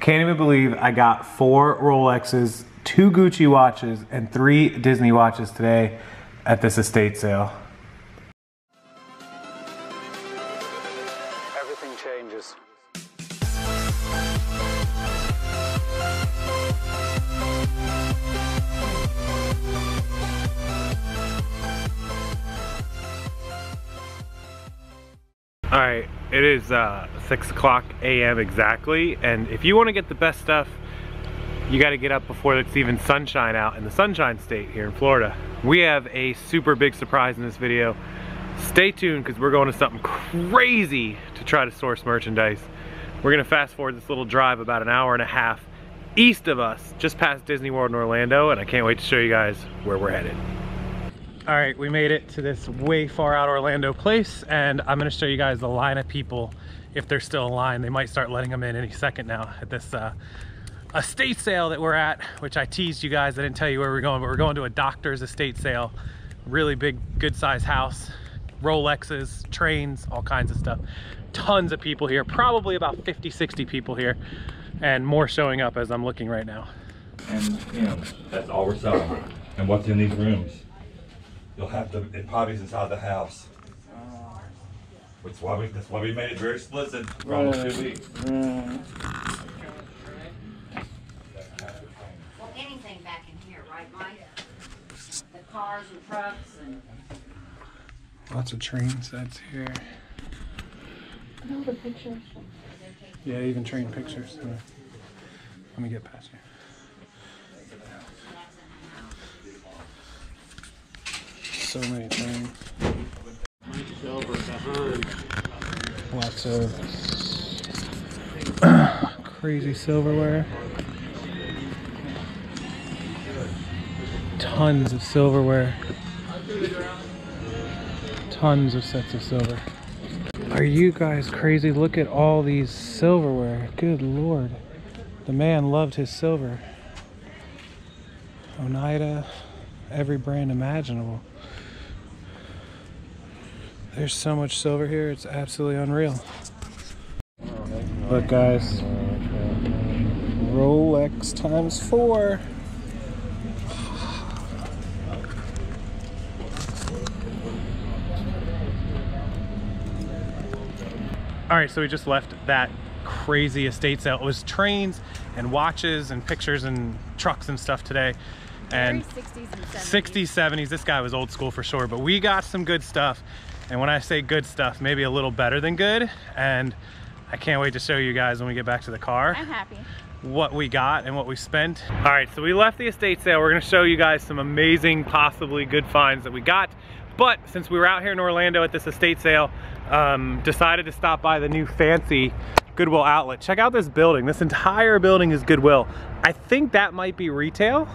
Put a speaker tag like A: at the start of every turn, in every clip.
A: can't even believe I got 4 Rolexes, 2 Gucci watches, and 3 Disney watches today at this estate sale. Everything changes. All right, it is 6 o'clock a.m. exactly, and if you want to get the best stuff, you got to get up before it's even sunshine out in the Sunshine State here in Florida. We have a super big surprise in this video. Stay tuned because we're going to something crazy to try to source merchandise. We're gonna fast forward this little drive about an hour and a half east of us, just past Disney World in Orlando, and I can't wait to show you guys where we're headed. All right, we made it to this way far out Orlando place, and I'm gonna show you guys the line of people, if they're still in line. They might start letting them in any second now at this estate sale that we're at, which I teased you guys. I didn't tell you where we're going, but we're going to a doctor's estate sale. Really big, good size house, Rolexes, trains, all kinds of stuff. Tons of people here, probably about 50, 60 people here, and more showing up as I'm looking right now.
B: And you know, that's all we're selling. And what's in these rooms? You'll have to, it probably is inside the house. That's why we made it very explicit for almost 2 weeks.
C: Well, anything back in here, right, Mike? The cars and trucks and...
A: Lots of train sets here.
D: All the pictures.
A: Yeah, even train pictures. Let me get past you. So many trains. Lots of crazy silverware. Tons of silverware. Tons of sets of silver. Are you guys crazy? Look at all these silverware. Good Lord. The man loved his silver. Oneida, every brand imaginable. There's so much silver here, it's absolutely unreal. Look guys, Rolex ×4. All right, so we just left that crazy estate sale. It was trains and watches and pictures and trucks and stuff today. And 60s and 70s. 60s, 70s, this guy was old school for sure, but we got some good stuff. And when I say good stuff, maybe a little better than good. And I can't wait to show you guys when we get back to the car.
D: I'm happy.
A: What we got and what we spent. All right, so we left the estate sale. We're gonna show you guys some amazing, possibly good finds that we got. But since we were out here in Orlando at this estate sale, decided to stop by the new fancy Goodwill outlet. Check out this building. This entire building is Goodwill. I think that might be retail.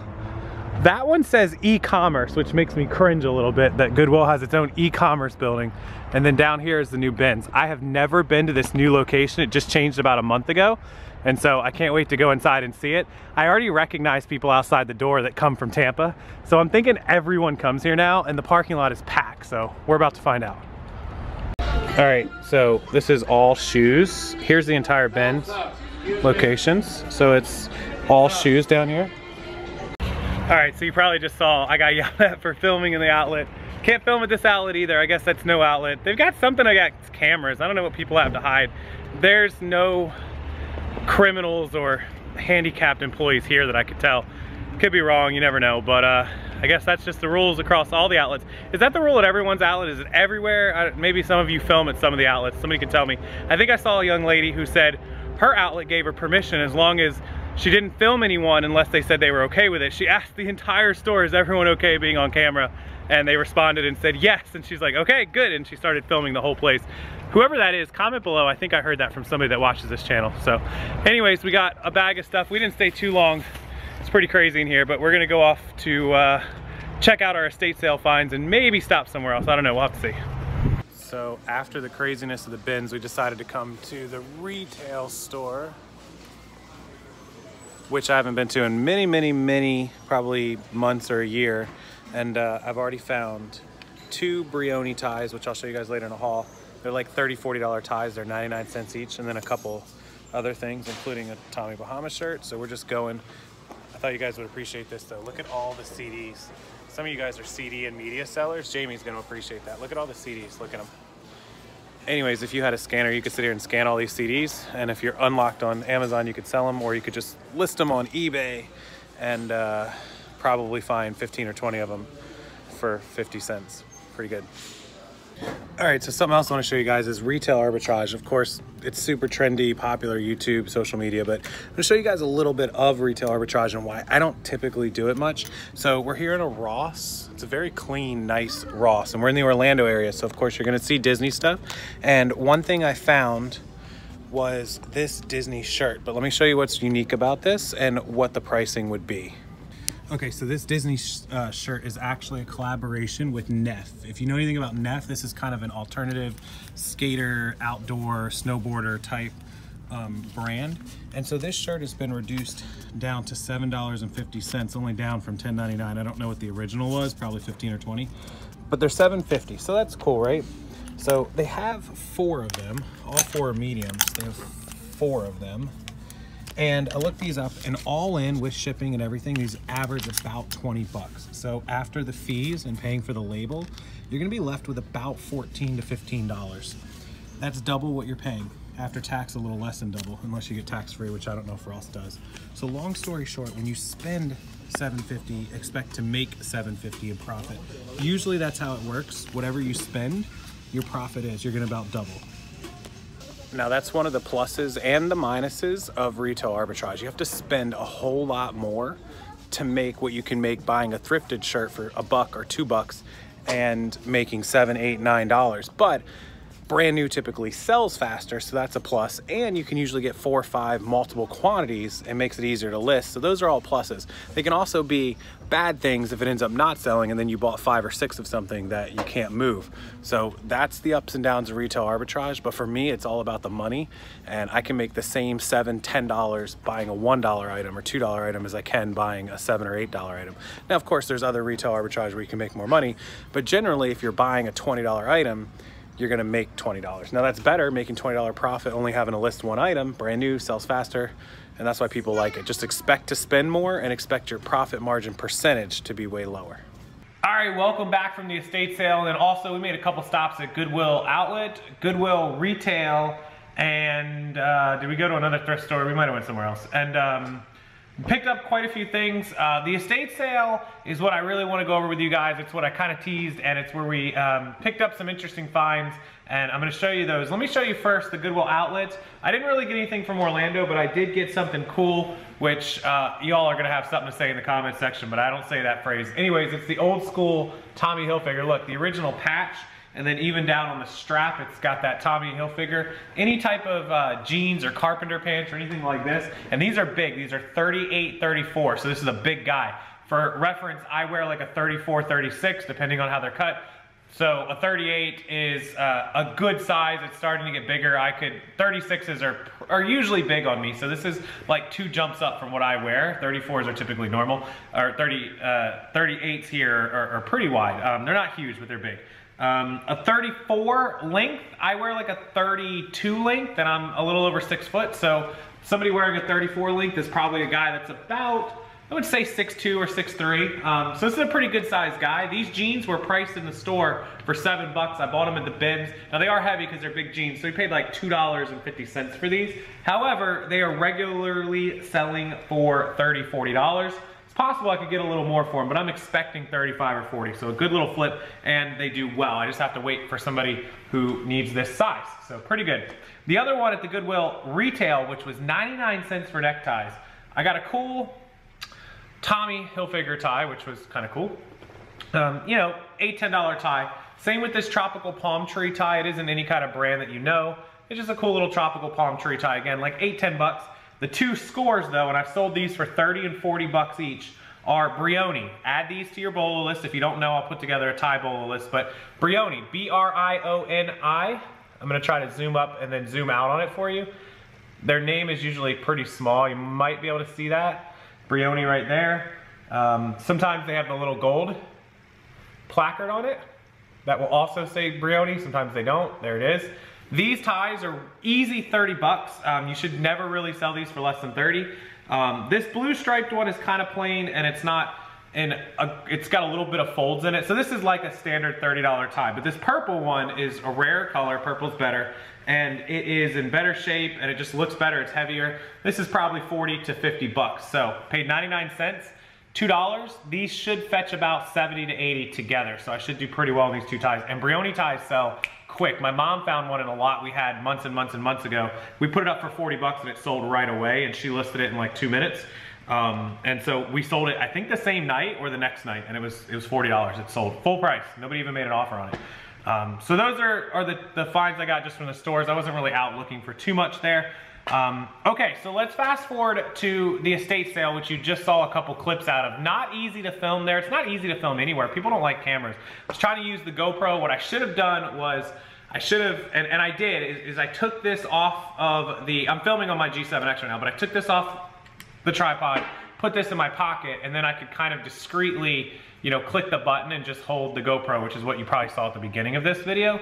A: That one says e-commerce, which makes me cringe a little bit that Goodwill has its own e-commerce building. And then down here is the new bins. I have never been to this new location. It just changed about a month ago. And so I can't wait to go inside and see it. I already recognize people outside the door that come from Tampa. So I'm thinking everyone comes here now and the parking lot is packed. So we're about to find out. All right, so this is all shoes. Here's the entire Ben's locations. So it's all shoes down here. All right, so you probably just saw I got yelled at for filming in the outlet. Can't film at this outlet either. I guess that's no outlet. They've got something, I got cameras. I don't know what people have to hide. There's no criminals or handicapped employees here that I could tell. Could be wrong, you never know, but I guess that's just the rules across all the outlets. Is that the rule at everyone's outlet? Is it everywhere? Maybe some of you film at some of the outlets. Somebody can tell me. I think I saw a young lady who said her outlet gave her permission as long as she didn't film anyone unless they said they were okay with it. She asked the entire store, is everyone okay being on camera? And they responded and said yes, and she's like, okay, good, and she started filming the whole place. Whoever that is, comment below. I think I heard that from somebody that watches this channel. So anyways, we got a bag of stuff. We didn't stay too long. It's pretty crazy in here, but we're gonna go off to check out our estate sale finds and maybe stop somewhere else. I don't know, we'll have to see. So after the craziness of the bins, we decided to come to the retail store, which I haven't been to in many, probably months or a year. And I've already found 2 Brioni ties, which I'll show you guys later in a haul. They're like $30, $40 ties. They're 99 cents each. And then a couple other things, including a Tommy Bahama shirt. So we're just going. I thought you guys would appreciate this though. Look at all the CDs. Some of you guys are CD and media sellers. Jamie's gonna appreciate that. Look at all the CDs, look at them. Anyways, if you had a scanner, you could sit here and scan all these CDs. And if you're unlocked on Amazon, you could sell them, or you could just list them on eBay and probably find 15 or 20 of them for 50 cents. Pretty good. All right, so something else I want to show you guys is retail arbitrage. Of course, it's super trendy, popular, YouTube, social media, but I'm going to show you guys a little bit of retail arbitrage and why I don't typically do it much. So we're here in a Ross. It's a very clean, nice Ross, and we're in the Orlando area, so of course you're going to see Disney stuff. And one thing I found was this Disney shirt, but let me show you what's unique about this and what the pricing would be. Okay, so this Disney shirt is actually a collaboration with Neff. If you know anything about Neff, this is kind of an alternative skater, outdoor, snowboarder type brand. And so this shirt has been reduced down to $7.50, only down from $10.99. I don't know what the original was, probably 15 or 20, but they're $7.50, so that's cool, right? So they have 4 of them, all 4 are mediums. They have 4 of them. And I looked these up, and all in with shipping and everything, these average about 20 bucks. So after the fees and paying for the label, you're gonna be left with about $14 to $15. That's double what you're paying. After tax, a little less than double, unless you get tax-free, which I don't know if Ross does. So long story short, when you spend $7.50, expect to make $7.50 in profit. Usually that's how it works. Whatever you spend, your profit is, you're gonna about double. Now that's one of the pluses and the minuses of retail arbitrage. You have to spend a whole lot more to make what you can make buying a thrifted shirt for $1 or $2 and making $7, $8, $9. But brand new typically sells faster, so that's a plus. And you can usually get 4 or 5 multiple quantities and makes it easier to list. So those are all pluses. They can also be bad things if it ends up not selling and then you bought 5 or 6 of something that you can't move. So that's the ups and downs of retail arbitrage. But for me, it's all about the money. And I can make the same $7, $10 buying a $1 item or $2 item as I can buying a $7 or $8 item. Now, of course, there's other retail arbitrage where you can make more money. But generally, if you're buying a $20 item, you're gonna make $20. Now that's better, making $20 profit, only having to list 1 item, brand new, sells faster, and that's why people like it. Just expect to spend more and expect your profit margin percentage to be way lower. All right, welcome back from the estate sale. And also we made a couple stops at Goodwill Outlet, Goodwill Retail, and did we go to another thrift store? We might've went somewhere else. And picked up quite a few things. The estate sale is what I really want to go over with you guys. It's what I kind of teased, and it's where we picked up some interesting finds, and I'm going to show you those. Let me show you first the Goodwill Outlet. I didn't really get anything from Orlando, but I did get something cool, which y'all are going to have something to say in the comment section, but I don't say that phrase. Anyways, it's the old school Tommy Hilfiger. Look, the original patch, and then even down on the strap, it's got that Tommy Hilfiger. Any type of jeans or carpenter pants or anything like this. And these are big, these are 38, 34, so this is a big guy. For reference, I wear like a 34, 36, depending on how they're cut. So a 38 is a good size. It's starting to get bigger. 36s are usually big on me. So this is like 2 jumps up from what I wear. 34s are typically normal. Or 38s here are pretty wide. They're not huge, but they're big. A 34 length, I wear like a 32 length, and I'm a little over 6 foot. So somebody wearing a 34 length is probably a guy that's about, I would say 6'2 or 6'3. So this is a pretty good sized guy. These jeans were priced in the store for $7. I bought them at the bins. Now they are heavy because they're big jeans, so we paid like $2.50 for these. However, they are regularly selling for $30, $40. It's possible I could get a little more for them, but I'm expecting 35 or 40. So a good little flip, and they do well. I just have to wait for somebody who needs this size. So pretty good. The other one at the Goodwill Retail, which was 99 cents for neckties. I got a cool Tommy Hilfiger tie, which was kind of cool. You know, $8, $10 tie. Same with this tropical palm tree tie. It isn't any kind of brand that you know. It's just a cool little tropical palm tree tie. Again, like $8, $10. The 2 scores though, and I've sold these for 30 and 40 bucks each, are Brioni. Add these to your Bolo list. If you don't know, I'll put together a tie Bolo list, but Brioni, B-R-I-O-N-I. I'm gonna try to zoom up and then zoom out on it for you. Their name is usually pretty small. You might be able to see that. Brioni right there. Sometimes they have the little gold placard on it that will also say Brioni. Sometimes they don't. There it is. These ties are easy 30 bucks. You should never really sell these for less than 30. This blue striped one is kind of plain, and it's not, it's got a little bit of folds in it. So this is like a standard $30 tie, but this purple one is a rare color. Purple's better, and it is in better shape, and it just looks better. It's heavier. This is probably 40 to 50 bucks. So paid 99 cents, $2. These should fetch about 70 to 80 together. So I should do pretty well in these two ties. And Brioni ties sell quick. My mom found one in a lot we had months and months and months ago. We put it up for 40 bucks and it sold right away, and she listed it in like 2 minutes. And so we sold it, I think the same night or the next night, and it was $40. It sold full price. Nobody even made an offer on it. So those are the finds I got just from the stores. I wasn't really out looking for too much there. Okay, so let's fast forward to the estate sale, which you just saw a couple clips out of. Not easy to film there. It's not easy to film anywhere. People don't like cameras. I was trying to use the GoPro. What I should have done was, I should have, and I did, is I took this off of the, I'm filming on my G7X right now, but I took this off the tripod, put this in my pocket, and then I could kind of discreetly, you know, click the button and just hold the GoPro, which is what you probably saw at the beginning of this video.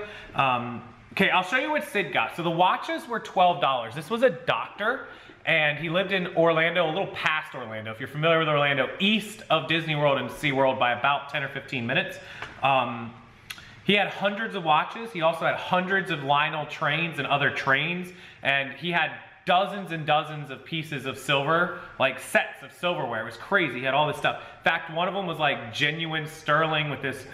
A: Okay, I'll show you what Sid got. So the watches were $12. This was a doctor, and he lived in Orlando, a little past Orlando. If you're familiar with Orlando, east of Disney World and SeaWorld by about 10 or 15 minutes. He had hundreds of watches. He also had hundreds of Lionel trains and other trains, and he had dozens and dozens of pieces of silver, like sets of silverware. It was crazy. He had all this stuff. In fact, one of them was like genuine sterling with this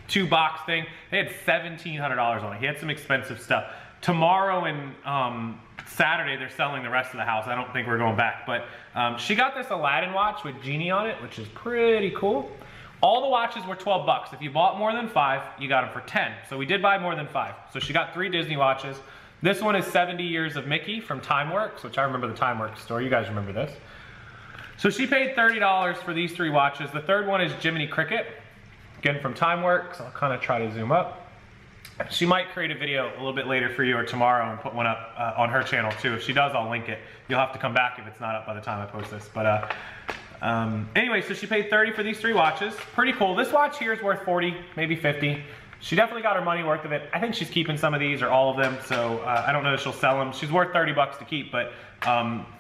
A: 2-box thing. They had $1,700 on it. He had some expensive stuff. Tomorrow and Saturday, they're selling the rest of the house. I don't think we're going back, but she got this Aladdin watch with Genie on it, which is pretty cool. All the watches were 12 bucks. If you bought more than 5, you got them for 10. So we did buy more than 5. So she got 3 Disney watches. This one is 70 Years of Mickey from Timeworks, which I remember the Timeworks store. You guys remember this. So she paid $30 for these 3 watches. The third one is Jiminy Cricket, again from Timeworks. I'll kind of try to zoom up. She might create a video a little bit later for you or tomorrow and put one up on her channel too. If she does, I'll link it. You'll have to come back if it's not up by the time I post this. But anyway, so she paid $30 for these 3 watches. Pretty cool. This watch here is worth 40, maybe 50. She definitely got her money worth of it. I think she's keeping some of these or all of them, so I don't know if she'll sell them. She's worth 30 bucks to keep, but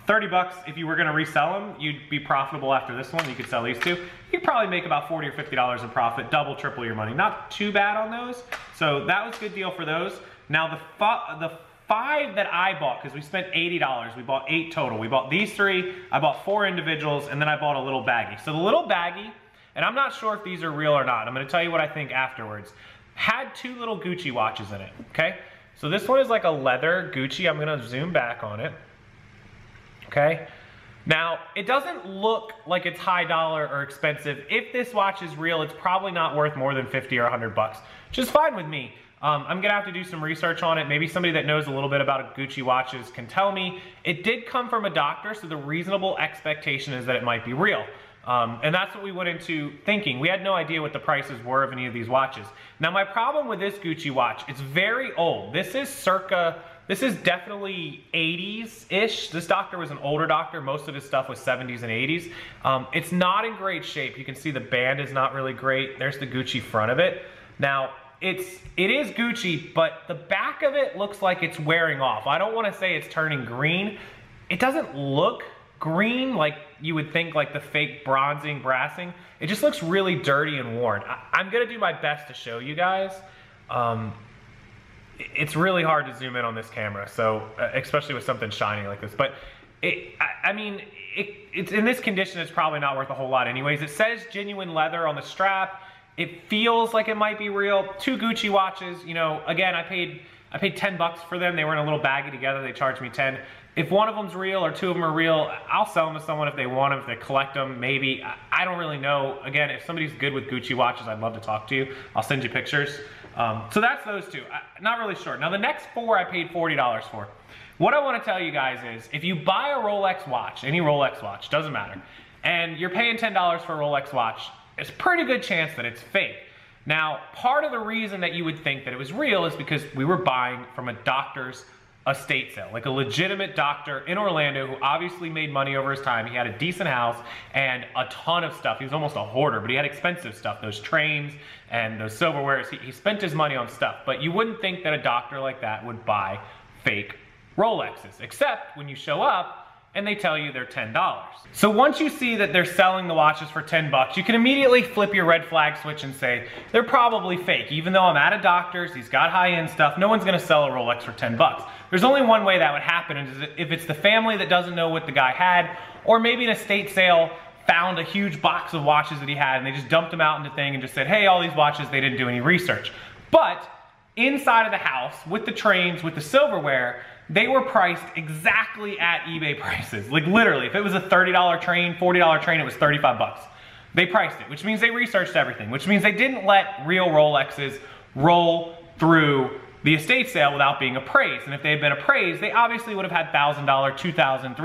A: 30 bucks, if you were gonna resell them, you'd be profitable after this one. You could sell these 2. You'd probably make about $40 or $50 in profit, double, triple your money. Not too bad on those. So that was a good deal for those. Now the 5 that I bought, because we spent $80, we bought 8 total. We bought these 3, I bought 4 individuals, and then I bought a little baggie. So the little baggie, and I'm not sure if these are real or not. I'm gonna tell you what I think afterwards. Had 2 little Gucci watches in it, okay? So this one is like a leather Gucci. I'm gonna zoom back on it, okay? Now, it doesn't look like it's high dollar or expensive. If this watch is real, it's probably not worth more than 50 or 100 bucks, which is fine with me. I'm gonna have to do some research on it. Maybe somebody that knows a little bit about Gucci watches can tell me. It did come from a doctor, so the reasonable expectation is that it might be real. And that's what we went into thinking. We had no idea what the prices were of any of these watches. Now my problem with this Gucci watch, it's very old. This is definitely 80s-ish. This doctor was an older doctor. Most of his stuff was 70s and 80s. It's not in great shape. You can see the band is not really great. There's the Gucci front of it. Now, it is Gucci, but the back of it looks like it's wearing off. I don't want to say it's turning green. It doesn't look green like you would think, like the fake bronzing, brassing. It just looks really dirty and worn. I'm gonna do my best to show you guys. It's really hard to zoom in on this camera, so especially with something shiny like this. But I mean, it's in this condition, it's probably not worth a whole lot anyways. It says genuine leather on the strap. It feels like it might be real. 2 Gucci watches, you know, again, I paid 10 bucks for them. They were in a little baggie together. They charged me 10. If one of them's real or 2 of them are real, I'll sell them to someone if they want them, if they collect them, maybe. I don't really know. Again, if somebody's good with Gucci watches, I'd love to talk to you. I'll send you pictures. So that's those 2. Not really sure. Now the next 4 I paid $40 for. What I want to tell you guys is, if you buy a Rolex watch, any Rolex watch, doesn't matter, and you're paying $10 for a Rolex watch, there's a pretty good chance that it's fake. Now, part of the reason that you would think that it was real is because we were buying from a doctor's estate sale, like a legitimate doctor in Orlando who obviously made money over his time. He had a decent house and a ton of stuff. He was almost a hoarder, but he had expensive stuff, those trains and those silverwares. He spent his money on stuff, but you wouldn't think that a doctor like that would buy fake Rolexes, except when you show up and they tell you they're $10. So once you see that they're selling the watches for 10 bucks, you can immediately flip your red flag switch and say, they're probably fake. Even though I'm at a doctor's, he's got high-end stuff, no one's gonna sell a Rolex for 10 bucks. There's only one way that would happen, and if it's the family that doesn't know what the guy had, or maybe an estate sale found a huge box of watches that he had and they just dumped them out into thing and just said, hey, all these watches, they didn't do any research. But inside of the house, with the trains, with the silverware, they were priced exactly at eBay prices. Like literally, if it was a $30 train, $40 train, it was 35 bucks. They priced it, which means they researched everything, which means they didn't let real Rolexes roll through the estate sale without being appraised. And if they had been appraised, they obviously would have had $1,000, $2,000,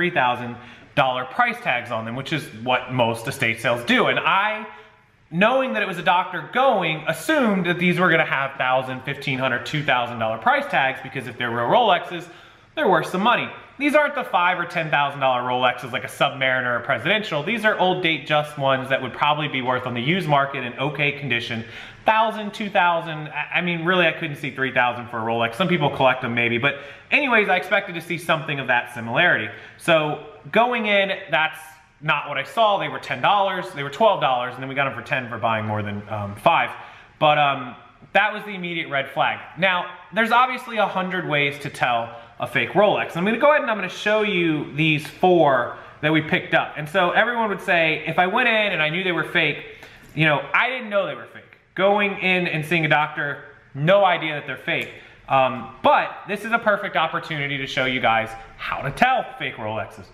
A: $3,000 price tags on them, which is what most estate sales do. And I, knowing that it was a doctor going, assumed that these were gonna have $1,000, $1,500, $2,000 price tags, because if they're real Rolexes, they're worth some money. These aren't the $5,000 or $10,000 Rolexes like a Submariner or a Presidential. These are old date just ones that would probably be worth on the used market in okay condition. $1,000, $2,000, I mean, really I couldn't see $3,000 for a Rolex. Some people collect them maybe, but anyways, I expected to see something of that similarity. So going in, that's not what I saw. They were $10, they were $12, and then we got them for 10 for buying more than 5. But that was the immediate red flag. Now, there's obviously 100 ways to tell a fake Rolex. I'm gonna go ahead and I'm gonna show you these 4 that we picked up. And so everyone would say, if I went in and I knew they were fake, you know, I didn't know they were fake. Going in and seeing a doctor, no idea that they're fake. But this is a perfect opportunity to show you guys how to tell fake Rolexes.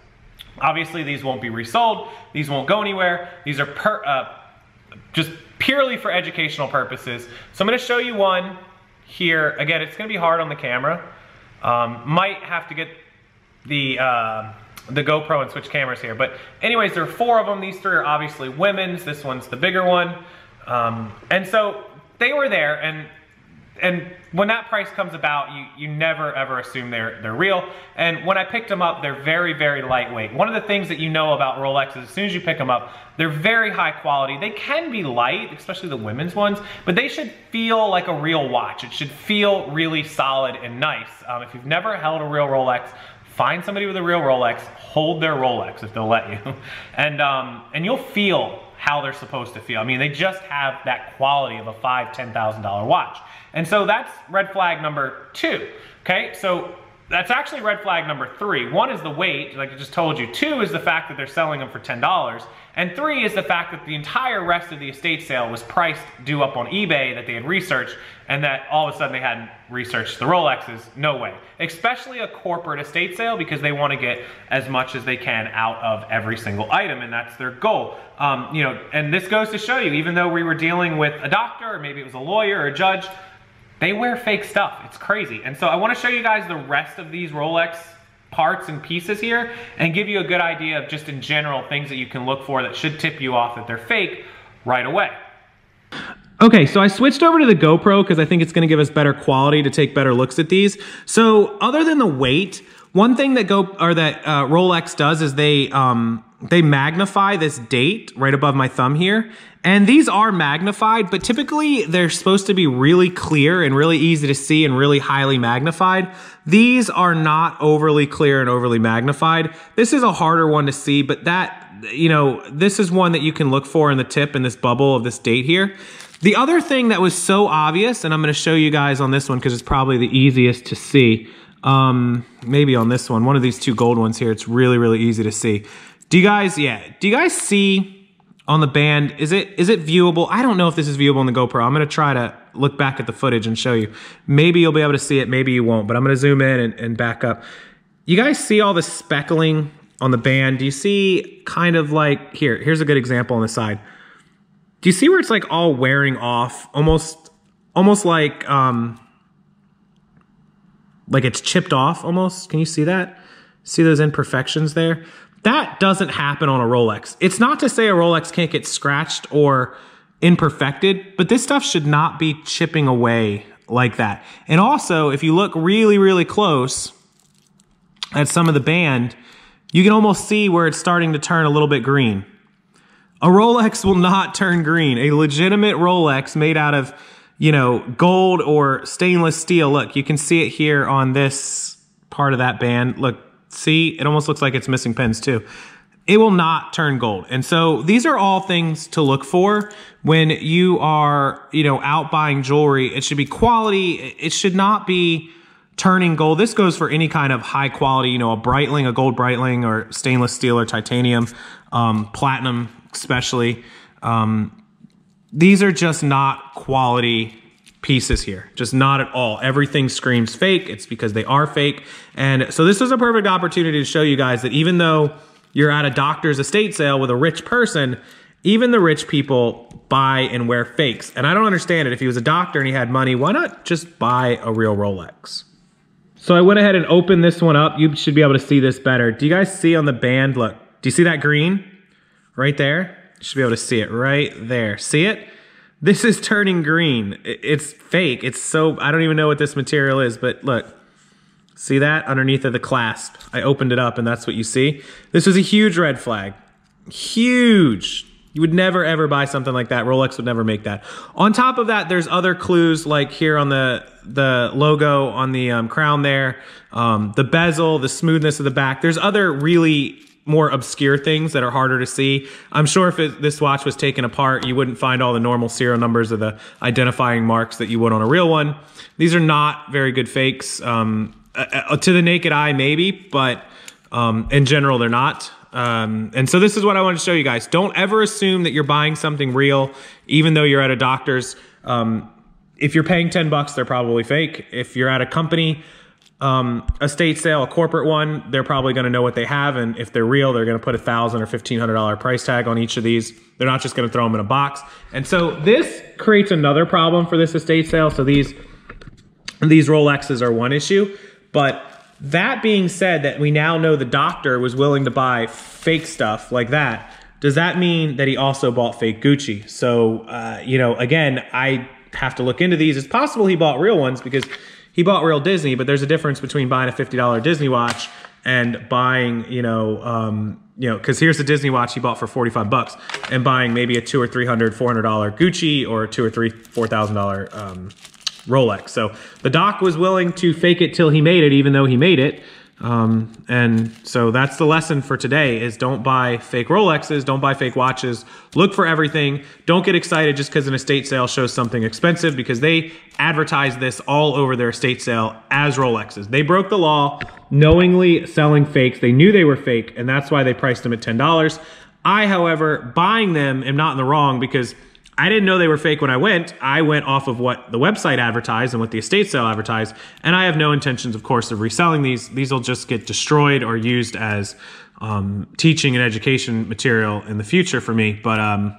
A: Obviously, these won't be resold. These won't go anywhere. These are just purely for educational purposes. So I'm gonna show you one here. Again, it's gonna be hard on the camera. Might have to get the GoPro and switch cameras here. But anyways, there are 4 of them. These 3 are obviously women's. This one's the bigger one. And so they were there, and when that price comes about, you never ever assume they're real. And when I picked them up, they're very, very lightweight. One of the things that you know about Rolex is as soon as you pick them up, they're very high quality. They can be light, especially the women's ones, but they should feel like a real watch. It should feel really solid and nice. If you've never held a real Rolex, find somebody with a real Rolex, hold their Rolex if they'll let you, and you'll feel how they're supposed to feel. I mean, they just have that quality of a $5,000, $10,000 watch. And so that's red flag number 2, okay? So that's actually red flag number 3. 1 is the weight, like I just told you. 2 is the fact that they're selling them for $10. And 3 is the fact that the entire rest of the estate sale was priced due up on eBay, that they had researched, and that all of a sudden they hadn't researched the Rolexes. No way. Especially a corporate estate sale, because they want to get as much as they can out of every single item, and that's their goal. You know, and this goes to show you, even though we were dealing with a doctor, or maybe it was a lawyer or a judge, they wear fake stuff. It's crazy. And so I want to show you guys the rest of these Rolex parts and pieces here and give you a good idea of just in general things that you can look for that should tip you off that they're fake right away. Okay, so I switched over to the GoPro because I think it's going to give us better quality to take better looks at these. So other than the weight, one thing that Rolex does is they magnify this date right above my thumb here. And these are magnified, but typically they're supposed to be really clear and really easy to see and really highly magnified. These are not overly clear and overly magnified. This is a harder one to see, but that, you know, this is one that you can look for in the tip in this bubble of this date here. The other thing that was so obvious, and I'm gonna show you guys on this one because it's probably the easiest to see. Maybe on this one of these 2 gold ones here, it's really, really easy to see. Do you guys see on the band, is it viewable? I don't know if this is viewable on the GoPro. I'm gonna try to look back at the footage and show you. Maybe you'll be able to see it, maybe you won't, but I'm gonna zoom in and back up. You guys see all the speckling on the band? Do you see kind of like, here's a good example on the side. Do you see where it's like all wearing off? Almost like it's chipped off almost. Can you see that? See those imperfections there? That doesn't happen on a Rolex. It's not to say a Rolex can't get scratched or imperfected, but this stuff should not be chipping away like that. And also, if you look really, really close, at some of the band, you can almost see where it's starting to turn a little bit green. A Rolex will not turn green. A legitimate Rolex made out of, you know, gold or stainless steel. Look, you can see it here on this part of that band. Look, see, it almost looks like it's missing pins too. It will not turn gold. And so these are all things to look for when you are, you know, out buying jewelry. It should be quality. It should not be turning gold. This goes for any kind of high quality, you know, a Breitling, a gold Breitling, or stainless steel or titanium, platinum especially. These are just not quality pieces here. Just not at all. Everything screams fake. It's because they are fake. And so this was a perfect opportunity to show you guys that even though you're at a doctor's estate sale with a rich person, even the rich people buy and wear fakes. And I don't understand it. If he was a doctor and he had money, why not just buy a real Rolex? So I went ahead and opened this one up. You should be able to see this better. Do you guys see on the band? Look, do you see that green right there? You should be able to see it right there. See it? This is turning green. It's fake. It's so, I don't even know what this material is, but look, see that underneath of the clasp? I opened it up and that's what you see. This was a huge red flag. Huge. You would never ever buy something like that. Rolex would never make that. On top of that, there's other clues like here on the logo on the crown there, the bezel, the smoothness of the back. There's other really more obscure things that are harder to see. I'm sure if this watch was taken apart, you wouldn't find all the normal serial numbers or the identifying marks that you would on a real one. These are not very good fakes. To the naked eye, maybe, but in general, they're not. And so this is what I want to show you guys. Don't ever assume that you're buying something real, even though you're at a doctor's. If you're paying 10 bucks, they're probably fake. If you're at a company, estate sale, a corporate one, they're probably going to know what they have. And if they're real, they're going to put $1,000 or $1,500 price tag on each of these. They're not just going to throw them in a box. And so this creates another problem for this estate sale. So these Rolexes are one issue, but that being said, that we now know the doctor was willing to buy fake stuff like that, does that mean that he also bought fake Gucci? So, you know, again, I have to look into these. It's possible he bought real ones because he bought real Disney, but there's a difference between buying a $50 Disney watch and buying, because here's a Disney watch he bought for 45 bucks and buying maybe a $200 or $300, $400 Gucci or $2,000 or $4,000 Rolex. So the doc was willing to fake it till he made it, even though he made it. And so that's the lesson for today is don't buy fake Rolexes, don't buy fake watches, look for everything. Don't get excited just because an estate sale shows something expensive because they advertise this all over their estate sale as Rolexes. They broke the law knowingly selling fakes. They knew they were fake and that's why they priced them at $10. I, however, buying them am not in the wrong because I didn't know they were fake when I went. I went off of what the website advertised and what the estate sale advertised, and I have no intentions, of course, of reselling these. These will just get destroyed or used as teaching and education material in the future for me, but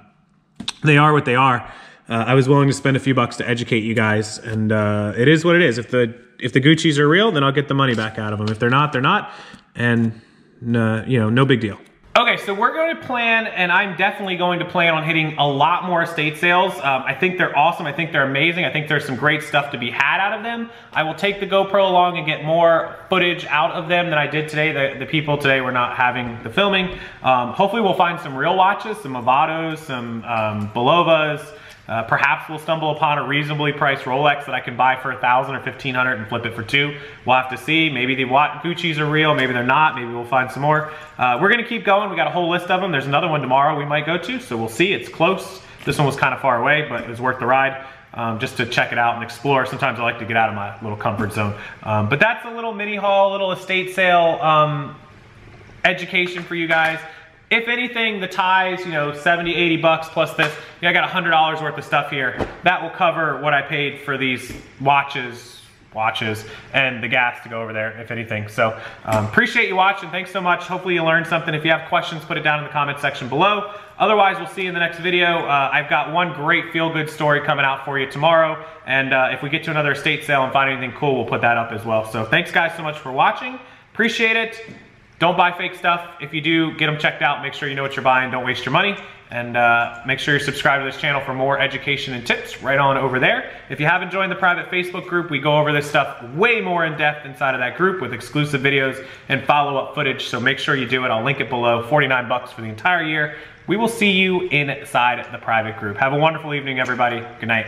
A: they are what they are. I was willing to spend a few bucks to educate you guys, and it is what it is. If the Gucci's are real, then I'll get the money back out of them. If they're not, they're not, and no big deal. Okay, so we're going to plan, and I'm definitely going to plan on hitting a lot more estate sales. I think they're awesome. I think they're amazing. I think there's some great stuff to be had out of them. I will take the GoPro along and get more footage out of them than I did today. The people today were not having the filming. Hopefully we'll find some real watches, some Movados, some Bolovas. Perhaps we'll stumble upon a reasonably priced Rolex that I can buy for $1,000 or $1,500 and flip it for $2,000. We'll have to see. Maybe the Gucci's are real. Maybe they're not. Maybe we'll find some more. We're going to keep going. We got a whole list of them. There's another one tomorrow we might go to, so we'll see. It's close. This one was kind of far away, but it was worth the ride just to check it out and explore. Sometimes I like to get out of my little comfort zone. But that's a little mini haul, little estate sale education for you guys. If anything, the ties, 70, 80 bucks plus this, I got $100 worth of stuff here. That will cover what I paid for these watches, and the gas to go over there, if anything. So appreciate you watching. Thanks so much. Hopefully you learned something. If you have questions, put it down in the comment section below. Otherwise, we'll see you in the next video. I've got one great feel-good story coming out for you tomorrow. And if we get to another estate sale and find anything cool, we'll put that up as well. So thanks guys so much for watching. Appreciate it. Don't buy fake stuff. If you do, get them checked out. Make sure you know what you're buying. Don't waste your money. and make sure you're subscribed to this channel for more education and tips right on over there. If you haven't joined the private Facebook group, we go over this stuff way more in depth inside of that group with exclusive videos and follow-up footage, so make sure you do it. I'll link it below. 49 bucks for the entire year. We will see you inside the private group. Have a wonderful evening, everybody. Good night.